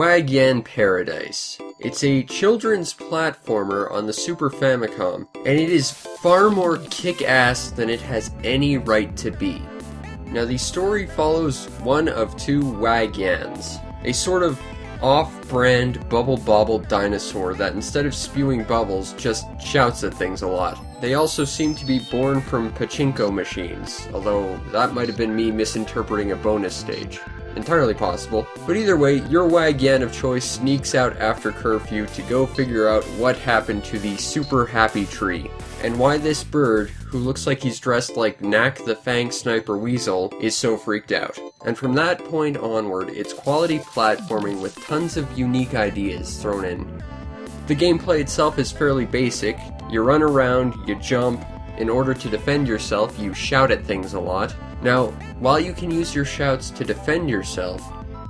Wagyan Paradise. It's a children's platformer on the Super Famicom, and it is far more kick-ass than it has any right to be. Now, the story follows one of two Wagyans, a sort of off-brand bubble-bobble dinosaur that instead of spewing bubbles, just shouts at things a lot. They also seem to be born from pachinko machines, although that might have been me misinterpreting a bonus stage. Entirely possible. But either way, your Wagyan of choice sneaks out after curfew to go figure out what happened to the super happy tree, and why this bird, who looks like he's dressed like Knack the Fang Sniper Weasel, is so freaked out. And from that point onward, it's quality platforming with tons of unique ideas thrown in. The gameplay itself is fairly basic. You run around, you jump. In order to defend yourself, you shout at things a lot. Now, while you can use your shouts to defend yourself,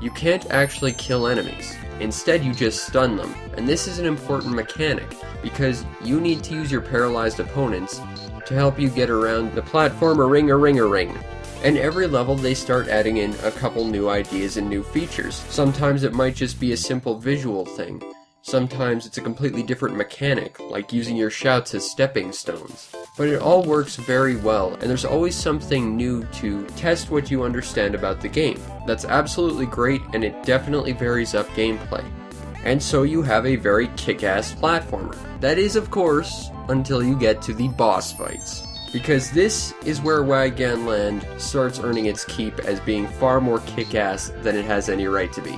you can't actually kill enemies. Instead, you just stun them. And this is an important mechanic, because you need to use your paralyzed opponents to help you get around the platformer ring-a-ring-a-ring. And every level they start adding in a couple new ideas and new features. Sometimes it might just be a simple visual thing. Sometimes it's a completely different mechanic, like using your shouts as stepping stones. But it all works very well, and there's always something new to test what you understand about the game. That's absolutely great, and it definitely varies up gameplay. And so you have a very kick-ass platformer. That is, of course, until you get to the boss fights. Because this is where Wagyan Land starts earning its keep as being far more kick-ass than it has any right to be.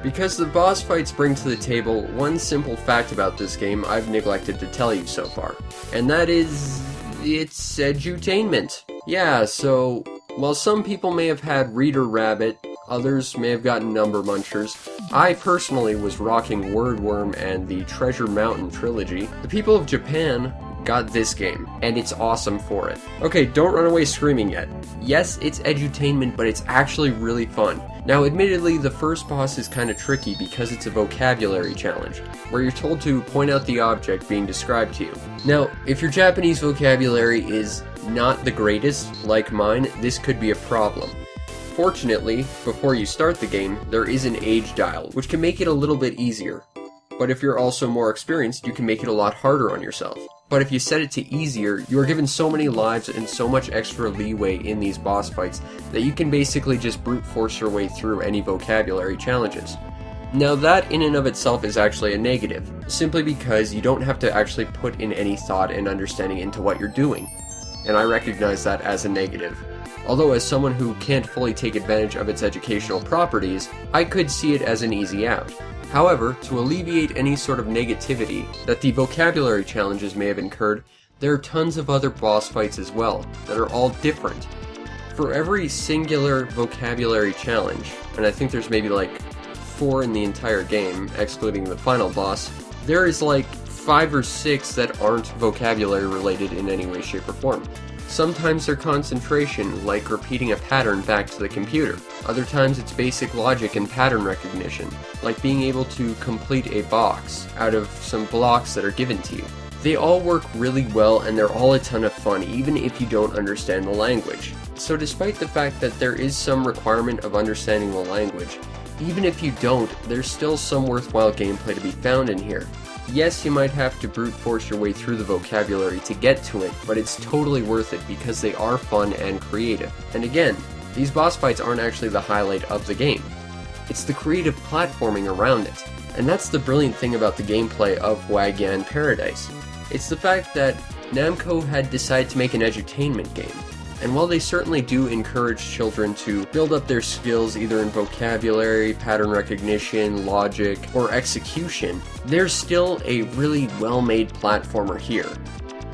Because the boss fights bring to the table one simple fact about this game I've neglected to tell you so far. And that is, it's edutainment. Yeah, so, while some people may have had Reader Rabbit, others may have gotten Number Munchers, I personally was rocking Wordworm and the Treasure Mountain trilogy. The people of Japan got this game, and it's awesome for it. Okay, don't run away screaming yet. Yes, it's edutainment, but it's actually really fun. Now, admittedly, the first boss is kinda tricky because it's a vocabulary challenge, where you're told to point out the object being described to you. Now, if your Japanese vocabulary is not the greatest, like mine, this could be a problem. Fortunately, before you start the game, there is an age dial, which can make it a little bit easier. But if you're also more experienced, you can make it a lot harder on yourself. But if you set it to easier, you are given so many lives and so much extra leeway in these boss fights that you can basically just brute force your way through any vocabulary challenges. Now that in and of itself is actually a negative, simply because you don't have to actually put in any thought and understanding into what you're doing. And I recognize that as a negative. Although as someone who can't fully take advantage of its educational properties, I could see it as an easy out. However, to alleviate any sort of negativity that the vocabulary challenges may have incurred, there are tons of other boss fights as well, that are all different. For every singular vocabulary challenge, and I think there's maybe like 4 in the entire game, excluding the final boss, there is like 5 or 6 that aren't vocabulary related in any way, shape, or form. Sometimes they're concentration, like repeating a pattern back to the computer. Other times it's basic logic and pattern recognition, like being able to complete a box out of some blocks that are given to you. They all work really well and they're all a ton of fun, even if you don't understand the language. So despite the fact that there is some requirement of understanding the language, even if you don't, there's still some worthwhile gameplay to be found in here. Yes, you might have to brute force your way through the vocabulary to get to it, but it's totally worth it because they are fun and creative. And again, these boss fights aren't actually the highlight of the game. It's the creative platforming around it. And that's the brilliant thing about the gameplay of Wagyan Paradise. It's the fact that Namco had decided to make an edutainment game. And while they certainly do encourage children to build up their skills either in vocabulary, pattern recognition, logic, or execution, there's still a really well-made platformer here.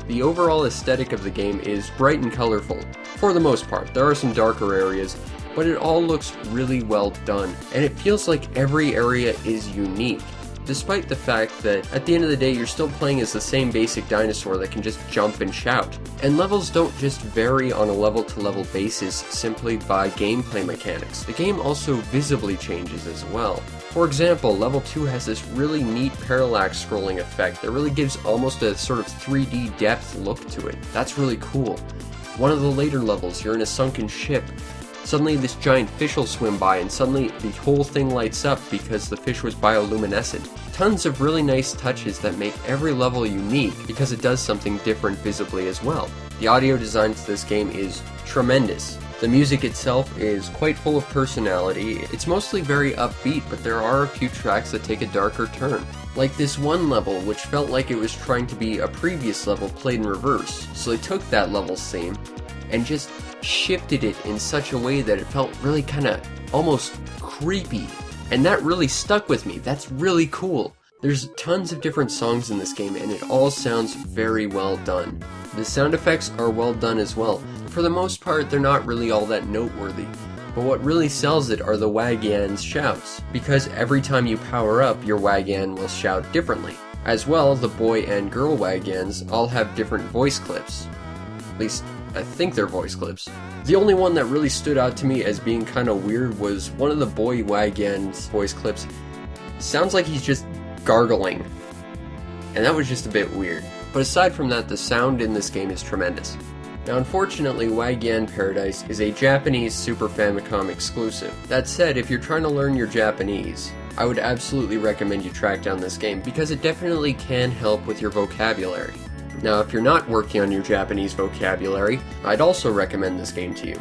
The overall aesthetic of the game is bright and colorful, for the most part. There are some darker areas, but it all looks really well done, and it feels like every area is unique. Despite the fact that, at the end of the day, you're still playing as the same basic dinosaur that can just jump and shout. And levels don't just vary on a level-to-level basis simply by gameplay mechanics. The game also visibly changes as well. For example, level 2 has this really neat parallax scrolling effect that really gives almost a sort of 3D depth look to it. That's really cool. One of the later levels, you're in a sunken ship, Suddenly this giant fish will swim by and suddenly the whole thing lights up because the fish was bioluminescent. Tons of really nice touches that make every level unique because it does something different visibly as well. The audio design to this game is tremendous. The music itself is quite full of personality. It's mostly very upbeat, but there are a few tracks that take a darker turn. Like this one level, which felt like it was trying to be a previous level played in reverse. So they took that level's theme and just shifted it in such a way that it felt really kinda almost creepy. And that really stuck with me. That's really cool. There's tons of different songs in this game and it all sounds very well done. The sound effects are well done as well. For the most part, they're not really all that noteworthy. But what really sells it are the Wagyan's shouts, because every time you power up, your Wagyan will shout differently. As well, the boy and girl Wagyans all have different voice clips. At least, I think they're voice clips. The only one that really stood out to me as being kinda weird was one of the boy Wagyan's voice clips. Sounds like he's just gargling. And that was just a bit weird. But aside from that, the sound in this game is tremendous. Now unfortunately, Wagyan Paradise is a Japanese Super Famicom exclusive. That said, if you're trying to learn your Japanese, I would absolutely recommend you track down this game because it definitely can help with your vocabulary. Now if you're not working on your Japanese vocabulary, I'd also recommend this game to you.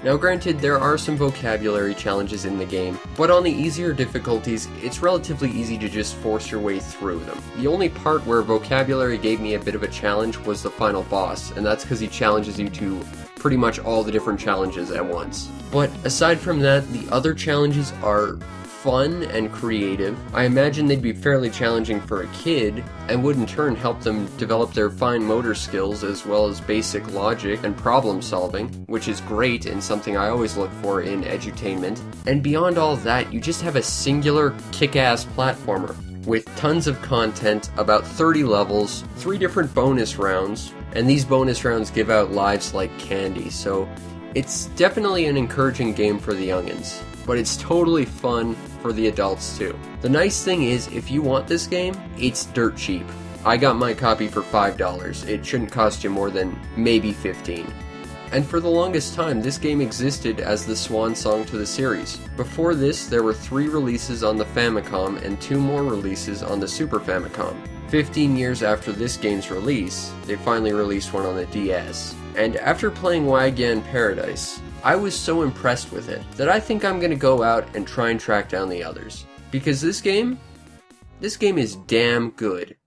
Now granted, there are some vocabulary challenges in the game, but on the easier difficulties, it's relatively easy to just force your way through them. The only part where vocabulary gave me a bit of a challenge was the final boss, and that's because he challenges you to pretty much all the different challenges at once. But aside from that, the other challenges are fun and creative. I imagine they'd be fairly challenging for a kid, and would in turn help them develop their fine motor skills as well as basic logic and problem solving, which is great and something I always look for in edutainment. And beyond all that, you just have a singular kick-ass platformer with tons of content, about 30 levels, 3 different bonus rounds, and these bonus rounds give out lives like candy, so it's definitely an encouraging game for the youngins. But it's totally fun for the adults too. The nice thing is, if you want this game, it's dirt cheap. I got my copy for $5. It shouldn't cost you more than maybe $15. And for the longest time, this game existed as the swan song to the series. Before this, there were 3 releases on the Famicom and 2 more releases on the Super Famicom. 15 years after this game's release, they finally released one on the DS. And after playing Wagyan Paradise, I was so impressed with it that I think I'm gonna go out and try and track down the others. Because this game is damn good.